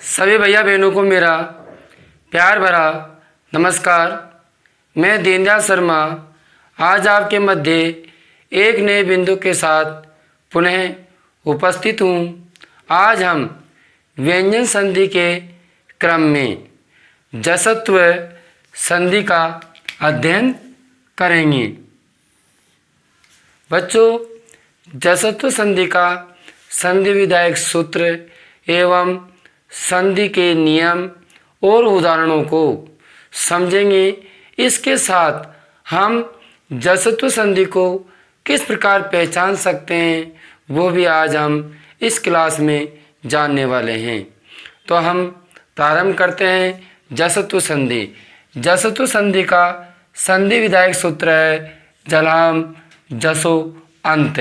सभी भैया बहनों को मेरा प्यार भरा नमस्कार। मैं दीनदयाल शर्मा आज आपके मध्य एक नए बिंदु के साथ पुनः उपस्थित हूँ। आज हम व्यंजन संधि के क्रम में जसत्व संधि का अध्ययन करेंगे। बच्चों, जसत्व संधि का संधि विधायक सूत्र एवं संधि के नियम और उदाहरणों को समझेंगे। इसके साथ हम जसत्व संधि को किस प्रकार पहचान सकते हैं वो भी आज हम इस क्लास में जानने वाले हैं। तो हम प्रारंभ करते हैं जसत्व संधि। जसत्व संधि का संधि विधायक सूत्र है जलाम जसो अंत।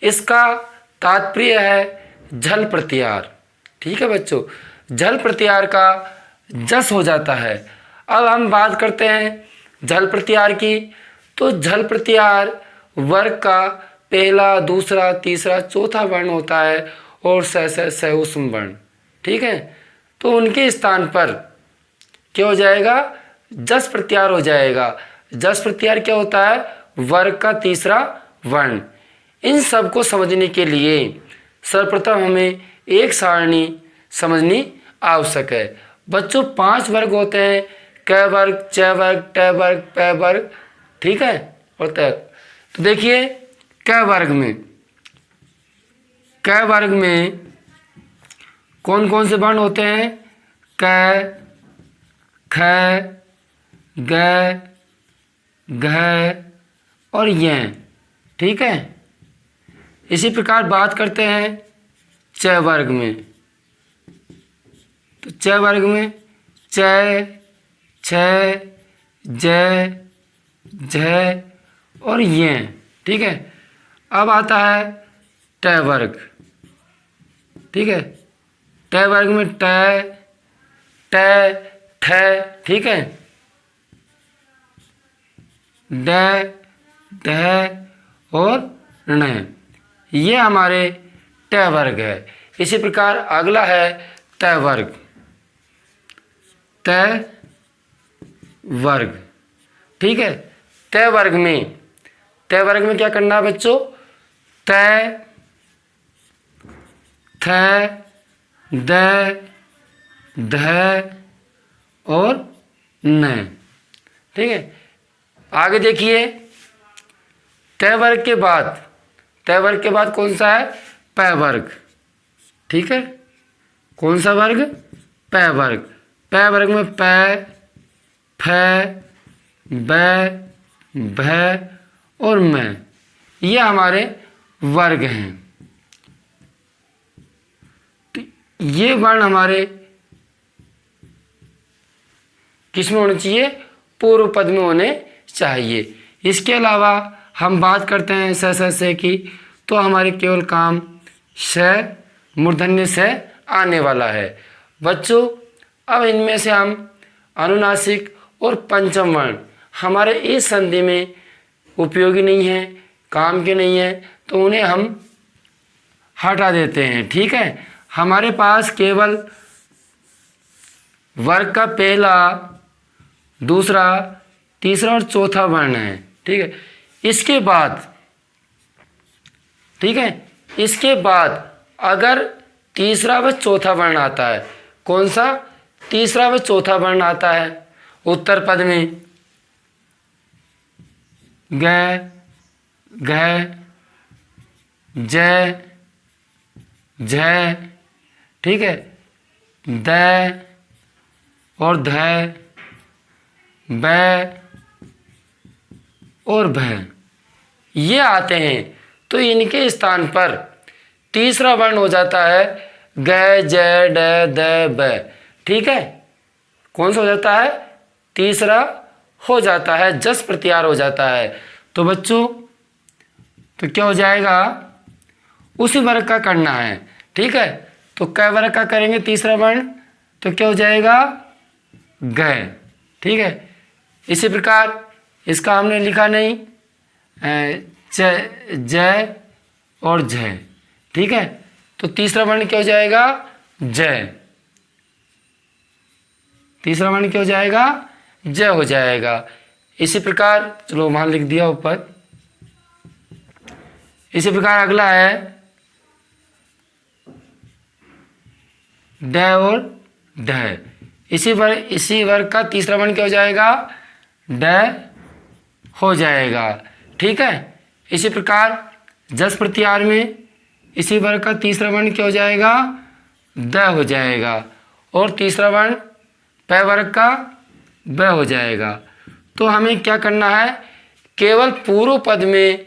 इसका तात्पर्य है झल प्रत्याहार। ठीक है बच्चों, झल प्रत्याहार का जस हो जाता है। अब हम बात करते हैं झल प्रत्याहार की। तो झल प्रत्याहार वर्ग का पहला, दूसरा, तीसरा, चौथा वर्ण होता है और सउष्म वर्ण। ठीक है, तो उनके स्थान पर क्या हो जाएगा? जस प्रत्याहार हो जाएगा। जस प्रत्याहार क्या होता है? वर्ग का तीसरा वर्ण। इन सब को समझने के लिए सर्वप्रथम हमें एक सारणी समझनी आवश्यक है। बच्चों, 5 वर्ग होते हैं: क वर्ग, च वर्ग, ट वर्ग, प वर्ग। ठीक है, और त। तो देखिए क वर्ग में कौन कौन से वर्ण होते हैं? क, ख, ग, घ और य। ठीक है, इसी प्रकार बात करते हैं च वर्ग में। तो च वर्ग में च, छ, ज, झ और य। ठीक है, अब आता है ट वर्ग। ठीक है, ट वर्ग में ट, ट, ठ। ठीक है, ड, ढ और ण। ये हमारे ट वर्ग है। इसी प्रकार अगला है त वर्ग। त वर्ग। ठीक है, त वर्ग में क्या करना है बच्चों? त, थ, द, ध और न। ठीक है, आगे देखिए त वर्ग के बाद कौन सा है? प वर्ग। ठीक है, कौन सा वर्ग? प वर्ग। प वर्ग में प, फ, ब, भ और म। ये हमारे वर्ग हैं। तो ये वर्ण हमारे किस में होने चाहिए? पूर्व पद में होने चाहिए। इसके अलावा हम बात करते हैं से की, तो हमारे केवल काम श मूर्धन्य से आने वाला है। बच्चों, अब इनमें से हम अनुनासिक और पंचम वर्ण हमारे इस संधि में उपयोगी नहीं है, काम के नहीं है, तो उन्हें हम हटा देते हैं। ठीक है, हमारे पास केवल वर्ग का पहला, दूसरा, तीसरा और चौथा वर्ण है। ठीक है, इसके बाद अगर तीसरा व चौथा वर्ण आता है, कौन सा? तीसरा व चौथा वर्ण आता है उत्तर पद में। ग, घ, ज, झ। ठीक है, द और ध, ब और भ, ये आते हैं। तो इनके स्थान पर तीसरा वर्ण हो जाता है ग, ज, ड, द, ब। ठीक है, कौन सा हो जाता है? तीसरा हो जाता है, जस प्रत्याहार हो जाता है। तो बच्चों, तो क्या हो जाएगा? उसी वर्ग का करना है। ठीक है, तो क वर्ग का करेंगे तीसरा वर्ण, तो क्या हो जाएगा? ग। ठीक है, इसी प्रकार इसका हमने लिखा नहीं, च, ज और झ। ठीक है, तो तीसरा वर्ण क्या हो जाएगा? ज। तीसरा वर्ण क्या हो जाएगा, ज हो जाएगा। इसी प्रकार चलो वहां लिख दिया ऊपर। इसी प्रकार अगला है ड और ढ। इसी वर्ग का तीसरा वर्ण क्या हो जाएगा, ड हो जाएगा। ठीक है। इसी प्रकार जस प्रत्याहार में इसी वर्ग का तीसरा वर्ण क्या हो जाएगा, द हो जाएगा। और तीसरा वर्ण प वर्ग का ब हो जाएगा। तो हमें क्या करना है, केवल पूर्व पद में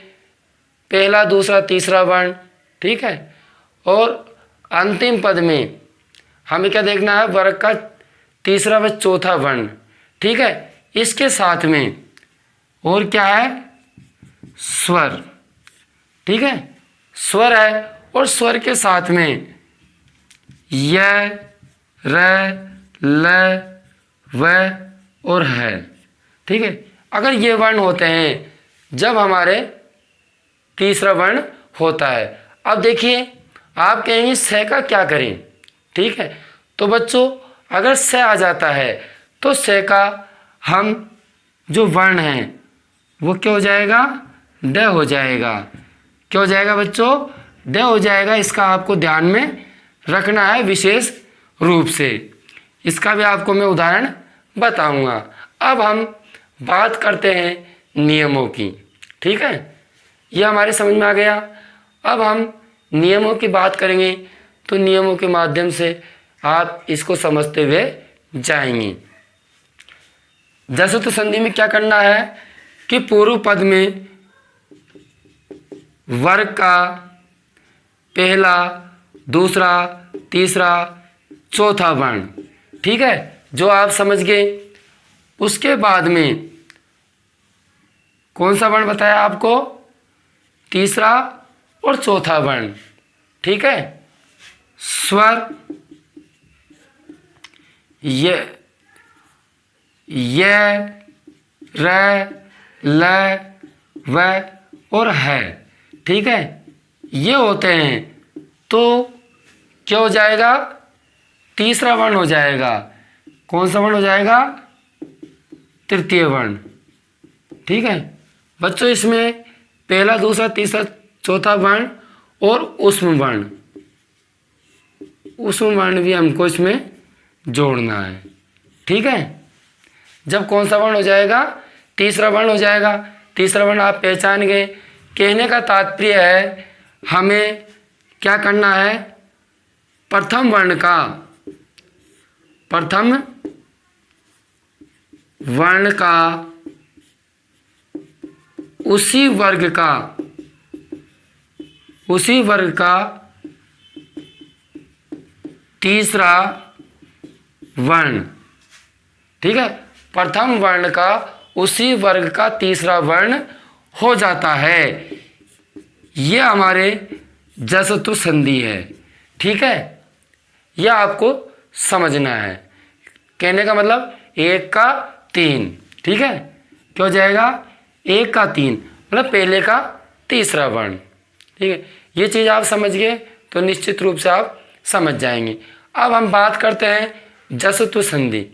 पहला दूसरा तीसरा वर्ण, ठीक है, और अंतिम पद में हमें क्या देखना है, वर्ग का तीसरा व चौथा वर्ण। ठीक है। इसके साथ में और क्या है, स्वर। ठीक है, स्वर है और स्वर के साथ में य, र, ल, व और है। ठीक है। अगर ये वर्ण होते हैं जब हमारे तीसरा वर्ण होता है। अब देखिए आप कहेंगे स का क्या करें। ठीक है। तो बच्चों अगर स आ जाता है तो स का हम जो वर्ण है वो क्या हो जाएगा, ड हो जाएगा। क्या हो जाएगा बच्चों, ड हो जाएगा। इसका आपको ध्यान में रखना है विशेष रूप से। इसका भी आपको मैं उदाहरण बताऊंगा। अब हम बात करते हैं नियमों की। ठीक है, ये हमारे समझ में आ गया। अब हम नियमों की बात करेंगे तो नियमों के माध्यम से आप इसको समझते हुए जाएंगे। जैसे तो संधि में क्या करना है कि पूर्व पद में वर्ग का पहला दूसरा तीसरा चौथा वर्ण, ठीक है, जो आप समझ गए। उसके बाद में कौन सा वर्ण बताया आपको, तीसरा और चौथा वर्ण। ठीक है, स्वर य, र, ल, व और है। ठीक है, ये होते हैं तो क्या हो जाएगा, तीसरा वर्ण हो जाएगा। कौन सा वर्ण हो जाएगा, तृतीय वर्ण। ठीक है बच्चों, इसमें पहला दूसरा तीसरा चौथा वर्ण और उष्म वर्ण, उष्म वर्ण भी हमको इसमें जोड़ना है। ठीक है, जब कौन सा वर्ण हो जाएगा, तीसरा वर्ण हो जाएगा। तीसरा वर्ण आप पहचान गए। कहने का तात्पर्य है हमें क्या करना है, प्रथम वर्ण का, प्रथम वर्ण का उसी वर्ग का तीसरा वर्ण। ठीक है, प्रथम वर्ण का उसी वर्ग का तीसरा वर्ण हो जाता है। यह हमारे जसतु संधि है। ठीक है, यह आपको समझना है। कहने का मतलब 1 का 3। ठीक है, क्या हो जाएगा, 1 का 3 मतलब पहले का तीसरा वर्ण। ठीक है, ये चीज़ आप समझ गए तो निश्चित रूप से आप समझ जाएंगे। अब हम बात करते हैं जसतु संधि।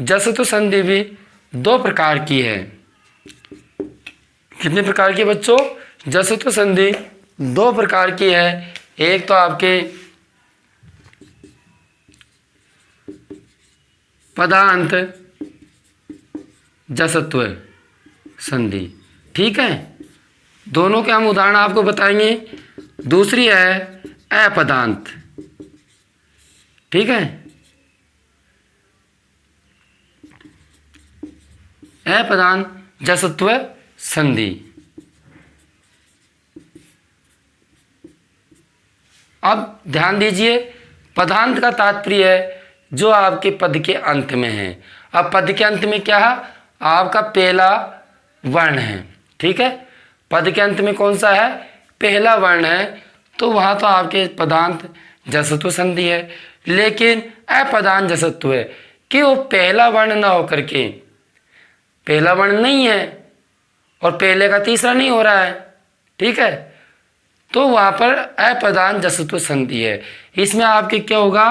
जसतु संधि भी 2 प्रकार की है। कितने प्रकार की बच्चों, जसतु संधि 2 प्रकार की है। एक तो आपके पदांत जसत्व संधि। ठीक है, दोनों के हम उदाहरण आपको बताएंगे। दूसरी है अपदांत। ठीक है, अपदांत जसत्व संधि। अब ध्यान दीजिए, पदांत का तात्पर्य है जो आपके पद के अंत में है। अब पद के अंत में क्या है, आपका पहला वर्ण है। ठीक है, पद के अंत में कौन सा है, पहला वर्ण है, तो वहाँ तो आपके पदांत जसत्व संधि है। लेकिन अपदांत जसत्व है कि वो पहला वर्ण ना होकर के, पहला वर्ण नहीं है और पहले का तीसरा नहीं हो रहा है। ठीक है, तो वहाँ पर अपदांत जसत्व संधि है। इसमें आपके क्या होगा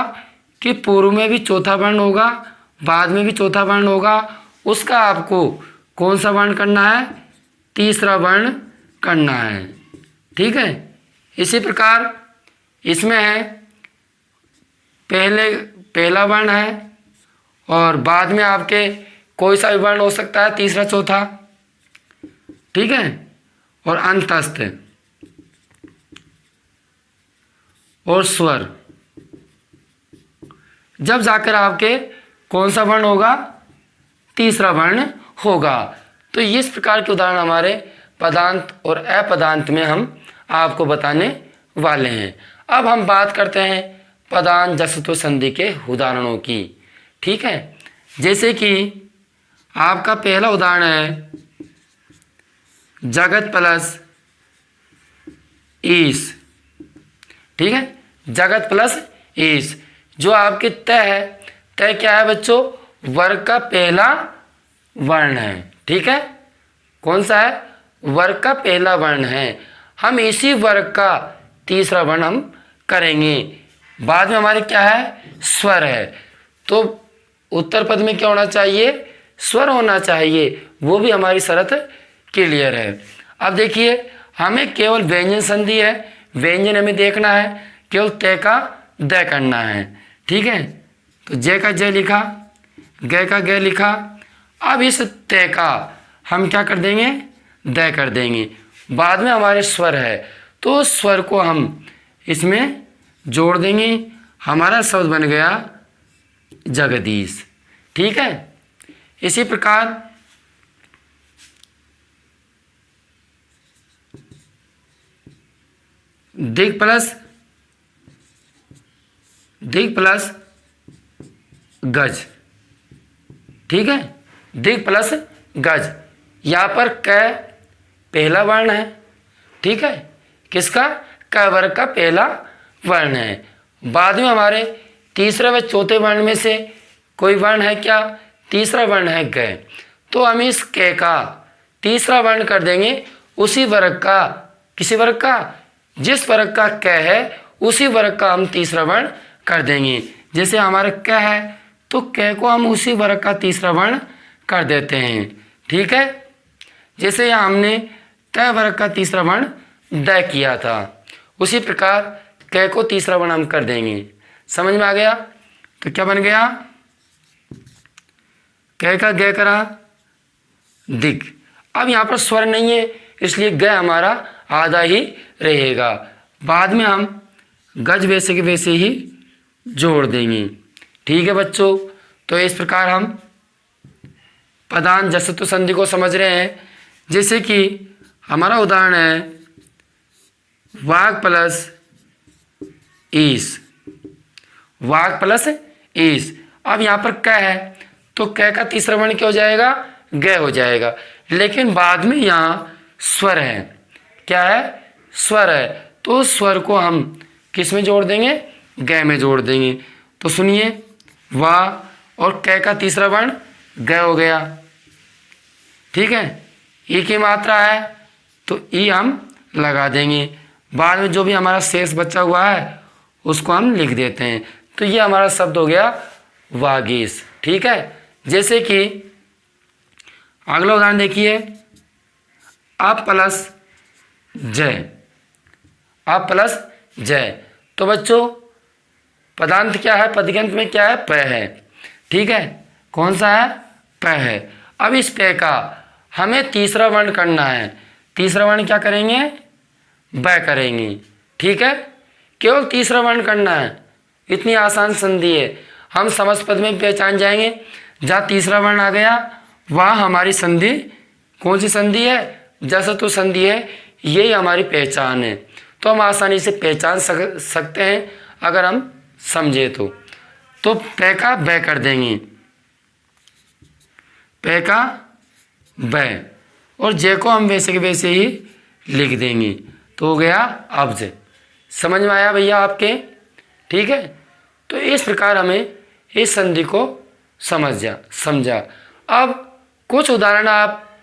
कि पूर्व में भी चौथा वर्ण होगा बाद में भी चौथा वर्ण होगा, उसका आपको कौन सा वर्ण करना है? तीसरा वर्ण करना है। ठीक है, इसी प्रकार इसमें है पहला वर्ण है और बाद में आपके कोई सा भी वर्ण हो सकता है, तीसरा चौथा। ठीक है, और अंतस्थ और स्वर, जब जाकर आपके कौन सा वर्ण होगा? तीसरा वर्ण होगा। तो इस प्रकार के उदाहरण हमारे पदांत और अपदांत में हम आपको बताने वाले हैं। अब हम बात करते हैं पदांत जसत्व संधि के उदाहरणों की। ठीक है, जैसे कि आपका पहला उदाहरण है जगत प्लस ईश। ठीक है, जगत प्लस ईश, जो आपके तय है। तय क्या है बच्चों? वर्ग का पहला वर्ण है। ठीक है, कौन सा है? वर्ग का पहला वर्ण है। हम इसी वर्ग का तीसरा वर्ण हम करेंगे। बाद में हमारे क्या है? स्वर है। तो उत्तर पद में क्या होना चाहिए? स्वर होना चाहिए। वो भी हमारी शर्त क्लियर है। अब देखिए, हमें केवल व्यंजन संधि है, व्यंजन हमें देखना है, केवल तय का द करना है। ठीक है, तो जय का जय लिखा, गय का गय लिखा। अब इस तय का हम क्या कर देंगे? द कर देंगे। बाद में हमारे स्वर है, तो स्वर को हम इसमें जोड़ देंगे। हमारा शब्द बन गया जगदीश। ठीक है, इसी प्रकार दिग प्लस गज। ठीक है, दिग प्लस गज। यहाँ पर क पहला वर्ण है। ठीक है, किसका? क वर्ग का पहला वर्ण है। बाद में हमारे तीसरे व चौथे वर्ण में से कोई वर्ण है क्या? तीसरा वर्ण है ग। तो हम इस क का तीसरा वर्ण कर देंगे उसी वर्ग का। किसी वर्ग का? जिस वर्ग का क है उसी वर्ग का हम तीसरा वर्ण कर देंगे। जैसे हमारे क है तो क को हम उसी वर्ग का तीसरा वर्ण कर देते हैं। ठीक है, जैसे यहाँ हमने त वर्ग का तीसरा वर्ण द किया था, उसी प्रकार क को तीसरा वर्ण हम कर देंगे। समझ में आ गया? तो क्या बन गया? क का ग करा दिग। अब यहाँ पर स्वर नहीं है, इसलिए ग हमारा आधा ही रहेगा। बाद में हम गज वैसे के वैसे ही जोड़ देंगे। ठीक है बच्चों, तो इस प्रकार हम पदांत जसत्व संधि को समझ रहे हैं। जैसे कि हमारा उदाहरण है वाग प्लस ईश। वाग प्लस ईश। अब यहाँ पर क है तो क का तीसरा वर्ण क्या हो जाएगा? ग हो जाएगा। लेकिन बाद में यहाँ स्वर है। क्या है? स्वर है। तो स्वर को हम किस में जोड़ देंगे? ग में जोड़ देंगे। तो सुनिए, वाह और क का तीसरा वर्ण ग हो गया। ठीक है, ई की मात्रा है तो ई हम लगा देंगे। बाद में जो भी हमारा शेष बचा हुआ है उसको हम लिख देते हैं। तो ये हमारा शब्द हो गया वागीश। ठीक है, जैसे कि अगला उदाहरण देखिए, अप प्लस जय। अप प्लस जय। तो बच्चों पदांत क्या है? पदगंत में क्या है? प है। ठीक है, कौन सा है? प है। अब इस प का हमें तीसरा वर्ण करना है। तीसरा वर्ण क्या करेंगे? ब करेंगे। ठीक है, केवल तीसरा वर्ण करना है। इतनी आसान संधि है, हम समस्त पद में पहचान जाएंगे। जहाँ तीसरा वर्ण आ गया वहाँ हमारी संधि कौन सी संधि है? जसत्व संधि है। यही हमारी पहचान है। तो हम आसानी से पहचान सकते हैं अगर हम समझे तो प का ब कर देंगे, प का ब, और जे को हम वैसे के वैसे ही लिख देंगे। तो हो गया अब्ज। समझ में आया भैया आपके? ठीक है, तो इस प्रकार हमें इस संधि को समझा। अब कुछ उदाहरण आप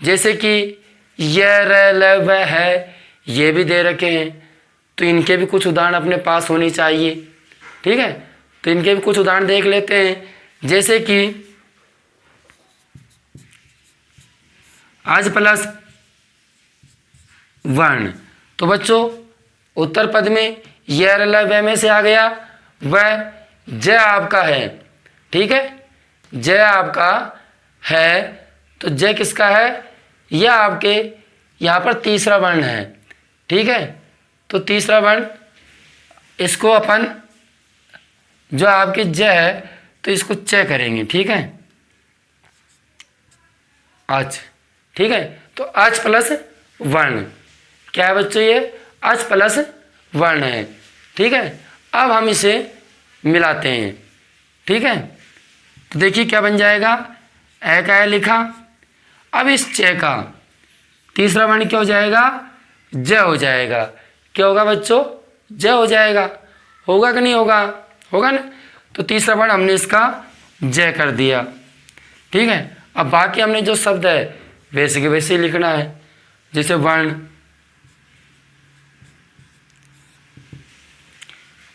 जैसे कि य र ल व है ये भी दे रखे हैं, तो इनके भी कुछ उदाहरण अपने पास होने चाहिए। ठीक है, तो इनके भी कुछ उदाहरण देख लेते हैं। जैसे कि आज प्लस वर्ण, तो बच्चों उत्तर पद में यह रला वह में से आ गया, वह जय आपका है। ठीक है, जय आपका है, तो जय किसका है, यह आपके यहाँ पर तीसरा वर्ण है। ठीक है, तो तीसरा वर्ण, इसको अपन जो आपके जय है तो इसको चय करेंगे। ठीक है, आज। ठीक है, तो आज प्लस वर्ण क्या है बच्चों, ये आज प्लस वर्ण है। ठीक है, अब हम इसे मिलाते हैं। ठीक है, तो देखिए क्या बन जाएगा, ए का है लिखा, अब इस च का तीसरा वर्ण क्या हो जाएगा, ज हो जाएगा। क्या होगा बच्चों, ज हो जाएगा। होगा कि नहीं होगा, होगा ना। तो तीसरा वर्ण हमने इसका ज कर दिया। ठीक है, अब बाकी हमने जो शब्द है वैसे के वैसे ही लिखना है, जैसे वर्ण।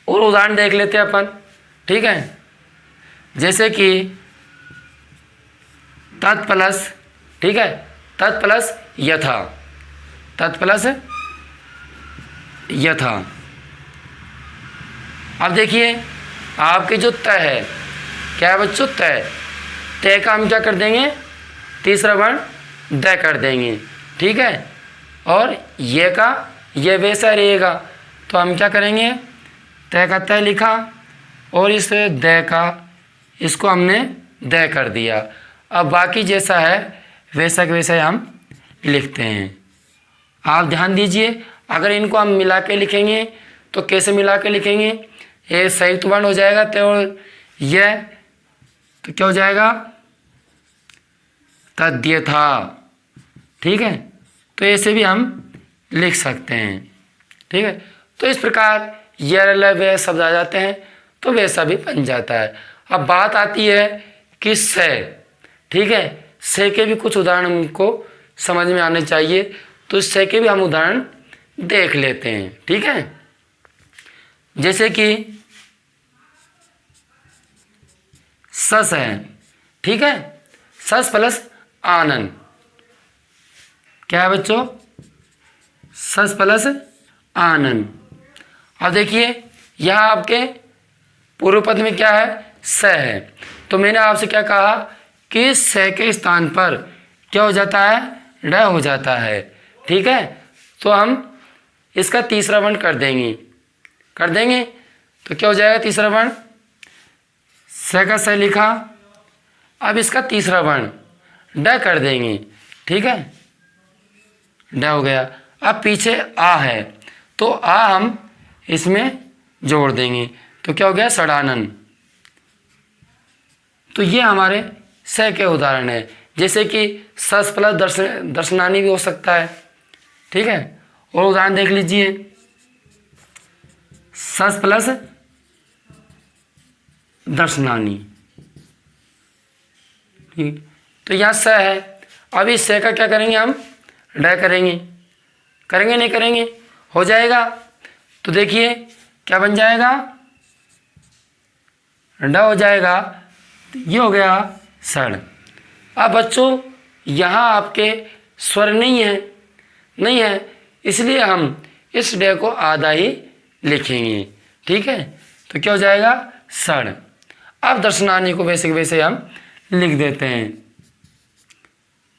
और उदाहरण देख लेते हैं अपन। ठीक है, जैसे कि तत् प्लस, ठीक है, तत् प्लस यथा, तत् प्लस यथा। अब देखिए आपके जो त है, क्या है बच्चों, तय का हम क्या कर देंगे, तीसरा वर्ण द कर देंगे। ठीक है, और ये का ये वैसा रहेगा, तो हम क्या करेंगे, तय का तय लिखा और इस द का इसको हमने द कर दिया। अब बाकी जैसा है वैसा के वैसा हम लिखते हैं। आप ध्यान दीजिए, अगर इनको हम मिला के लिखेंगे तो कैसे मिला के लिखेंगे, ये संयुक्त वर्ण हो जाएगा तो यह, तो क्या हो जाएगा, तद्यथा। ठीक है, तो ऐसे भी हम लिख सकते हैं। ठीक है, तो इस प्रकार यह वह शब्द आ जाते हैं तो वैसा भी बन जाता है। अब बात आती है कि से। ठीक है, से के भी कुछ उदाहरण हमको समझ में आने चाहिए, तो से के भी हम उदाहरण देख लेते हैं। ठीक है, जैसे कि सस है। ठीक है, सस प्लस आनंद, क्या है बच्चों, सस प्लस आनंद। अब देखिए यहाँ आपके पूर्व पद में क्या है, स है, तो मैंने आपसे क्या कहा कि स के स्थान पर क्या हो जाता है, ड हो जाता है। ठीक है, तो हम इसका तीसरा वर्ण कर देंगे, तो क्या हो जाएगा, तीसरा वर्ण स का स लिखा, अब इसका तीसरा वर्ण ड कर देंगे। ठीक है, ड हो गया। अब पीछे आ है, तो आ हम इसमें जोड़ देंगे, तो क्या हो गया, षडानन। तो ये हमारे स के उदाहरण है। जैसे कि सस प्लस दर्शनानी भी हो सकता है। ठीक है, और उदाहरण देख लीजिए, सस प्लस दर्शनानी। ठीक, तो यहाँ स है, अब इस स का क्या करेंगे, हम ड करेंगे नहीं करेंगे, हो जाएगा। तो देखिए क्या बन जाएगा, ड हो जाएगा, ये हो गया सड़। अब बच्चों यहाँ आपके स्वर नहीं है, इसलिए हम इस ड को आधा ही लिखेंगे। ठीक है, तो क्या हो जाएगा, सड़। अब दर्शनानी को वैसे वैसे हम लिख देते हैं,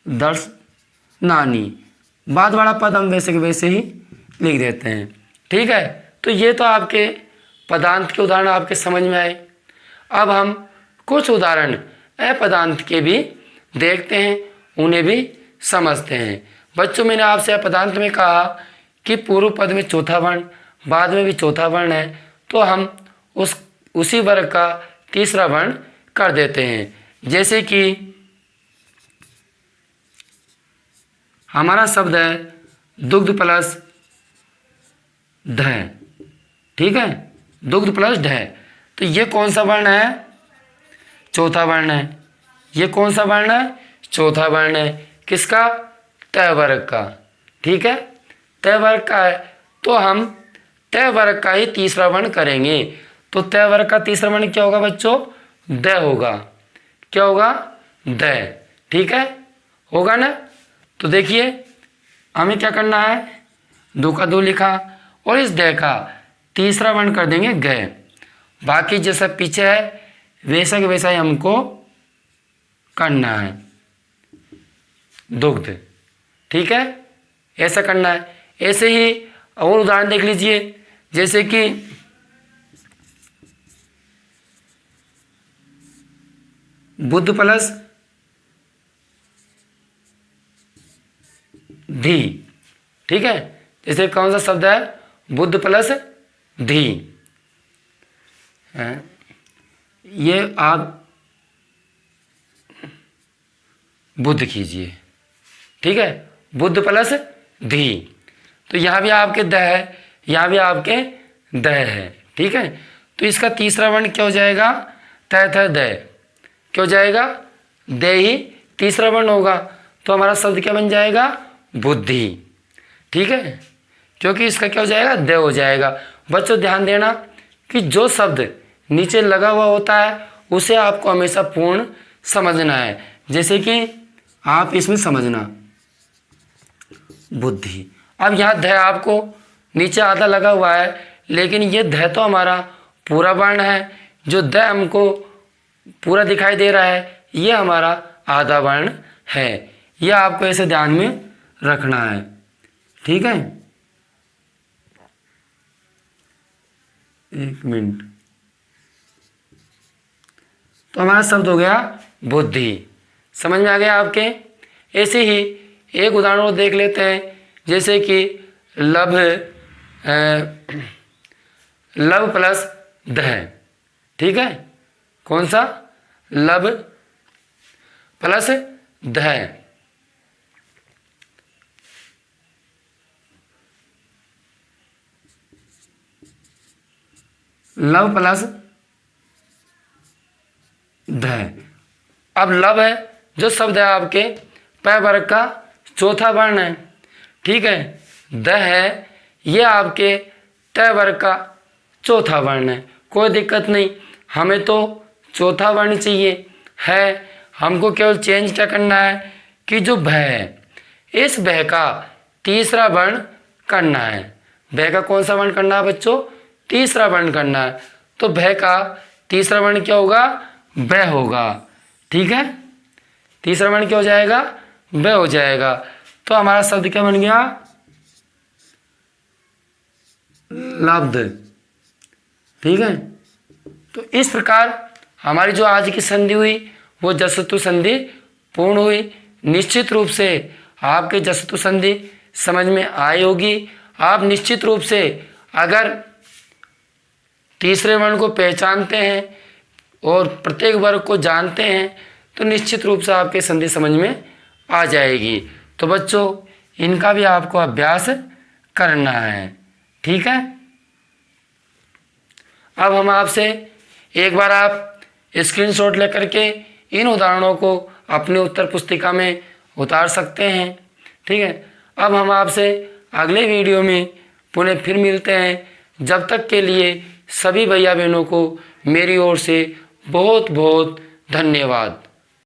दर्शनानी, बाद वाला पद हम वैसे के वैसे ही लिख देते हैं। ठीक है, तो ये तो आपके पदांत के उदाहरण आपके समझ में आए। अब हम कुछ उदाहरण अपदांत के भी देखते हैं, उन्हें भी समझते हैं। बच्चों मैंने आपसे अपदांत में कहा कि पूर्व पद में चौथा वर्ण, बाद में भी चौथा वर्ण है, तो हम उसी वर्ग का तीसरा वर्ण कर देते हैं। जैसे कि हमारा शब्द है दुग्ध प्लस ध। ठीक है, दुग्ध प्लस ढ, तो ये कौन सा वर्ण है, चौथा वर्ण है। ये कौन सा वर्ण है, चौथा वर्ण है, किसका, त वर्ग का। ठीक है, त वर्ग का है, तो हम त वर्ग का ही तीसरा वर्ण करेंगे। तो त वर्ग का तीसरा वर्ण क्या होगा बच्चों, द होगा। क्या होगा, द। ठीक है, होगा ना। तो देखिए हमें क्या करना है, 2 का 2 लिखा और इस द का तीसरा वर्ण कर देंगे ग। बाकी जैसा पीछे है वैसा के वैसा ही हमको करना है, दुग्ध। ठीक है, ऐसा करना है। ऐसे ही और उदाहरण देख लीजिए, जैसे कि बुद्ध प्लस धी। ठीक है, जैसे कौन सा शब्द है, बुद्ध प्लस धी। ये आप बुद्ध कीजिए। ठीक है, बुद्ध प्लस धी। तो यहाँ भी आपके द है, यहाँ भी आपके द है। ठीक है, तो इसका तीसरा वर्ण क्या हो जाएगा, त थ द। क्या हो जाएगा, द ही तीसरा वर्ण होगा। तो हमारा शब्द क्या बन जाएगा, बुद्धि। ठीक है, क्योंकि इसका क्या हो जाएगा, द हो जाएगा। बच्चों ध्यान देना कि जो शब्द नीचे लगा हुआ होता है उसे आपको हमेशा पूर्ण समझना है। जैसे कि आप इसमें समझना बुद्धि। अब यहाँ ध आपको नीचे आधा लगा हुआ है, लेकिन ये ध तो हमारा पूरा वर्ण है। जो द हमको पूरा दिखाई दे रहा है ये हमारा आधा वर्ण है। यह आपको ऐसे ध्यान में रखना है। ठीक है, 1 मिनट। तो हमारा शब्द हो गया बुद्धि। समझ में आ गया आपके। ऐसे ही एक उदाहरण को देख लेते हैं, जैसे कि लब प्लस ध। ठीक है, कौन सा, लब प्लस ध। लव प्लस ध। अब लब है जो शब्द है आपके प वर्ग का चौथा वर्ण है। ठीक है, द है ये आपके त वर्ग का चौथा वर्ण है। कोई दिक्कत नहीं, हमें तो चौथा वर्ण चाहिए है। हमको केवल चेंज क्या करना है कि जो भ है इस भ का तीसरा वर्ण करना है। भ का कौन सा वर्ण करना है बच्चों, तीसरा वर्ण करना है। तो भ का तीसरा वर्ण क्या होगा, ब होगा। ठीक है, तीसरा वर्ण क्या हो जाएगा, ब हो जाएगा। तो हमारा शब्द क्या बन गया, लब्ध। ठीक है, तो इस प्रकार हमारी जो आज की संधि हुई वो जसतु संधि पूर्ण हुई। निश्चित रूप से आपके जसतु संधि समझ में आई होगी। आप निश्चित रूप से अगर तीसरे वर्ण को पहचानते हैं और प्रत्येक वर्ग को जानते हैं तो निश्चित रूप से आपके संधि समझ में आ जाएगी। तो बच्चों इनका भी आपको अभ्यास करना है। ठीक है, अब हम आपसे एक बार आप स्क्रीनशॉट लेकर के इन उदाहरणों को अपनी उत्तर पुस्तिका में उतार सकते हैं। ठीक है, अब हम आपसे अगले वीडियो में पुनः फिर मिलते हैं। जब तक के लिए सभी भैया बहनों को मेरी ओर से बहुत बहुत धन्यवाद।